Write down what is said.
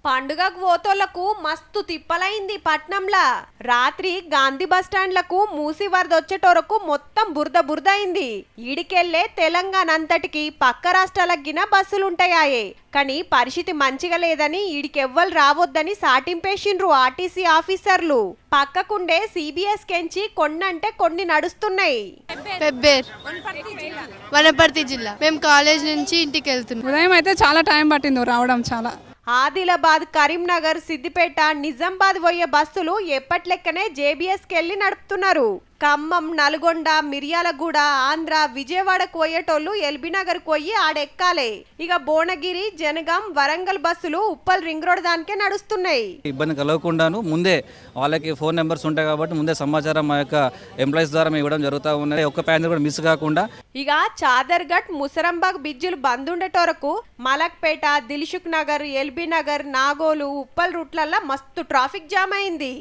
పండుగకు పోతోళ్లకు మస్తు తిప్పలైంది పట్నంలా. రాత్రి గాంధీ బస్టాండ్లకు మూసి వరదొచ్చేటోరకు మొత్తం బురద బురద అయింది. ఈడికెళ్లే తెలంగాణ అంతటికి పక్క రాష్ట్రాలకు గిన బస్సులుంటాయాయే. కానీ పరిస్థితి మంచిగా లేదని ఈడికెవ్వరు రావద్దని సాటింపేసిండ్రు ఆర్టీసీ ఆఫీసర్లు. పక్కకుండే సిబిఎస్ కెంచి కొన్నంటే కొన్ని నడుస్తున్నాయి. వనపర్తి జిల్లా. మేము కాలేజ్ నుంచి ఇంటికి వెళ్తున్నాం. ఉదయం అయితే చాలా టైం పట్టింది రావడం. చాలా ఆదిలాబాద్, కరీంనగర్, సిద్దిపేట, నిజామాబాద్ పోయే బస్సులు ఎప్పట్లెక్కనే జేబీఎస్కి వెళ్ళి నడుపుతున్నారు. ఖమ్మం, నల్గొండ, మిర్యాలగూడ, ఆంధ్ర, విజయవాడకు పోయేటోళ్లు ఎల్బీనగర్ పోయి ఆడెక్కాలే. ఇక భువనగిరి, జనగాం, వరంగల్ బస్సులు ఉప్పల్ రింగ్ రోడ్ దానికే నడుస్తున్నాయి. ఇబ్బంది కలగకుండాను ముందే వాళ్ళకి ఫోన్ నెంబర్స్ ఉంటాయి కాబట్టి ముందే సమాచారం మా యొక్క ఎంప్లాయీస్ ద్వారా మేము ఇవ్వడం జరుగుతూ ఉన్నది. ఒక్క ప్యాసింజర్ కూడా మిస్ కాకుండా. ఇక చాదర్ఘట్, ముసరంబాగ్ బిజ్జులు బంద్ ఉండేటోరకు మలక్పేట, దిల్సుఖ్ నగర్, ఎల్బీ నగర్, నాగోలు, ఉప్పల్ రూట్లల్లో మస్తు ట్రాఫిక్ జామ్ అయింది.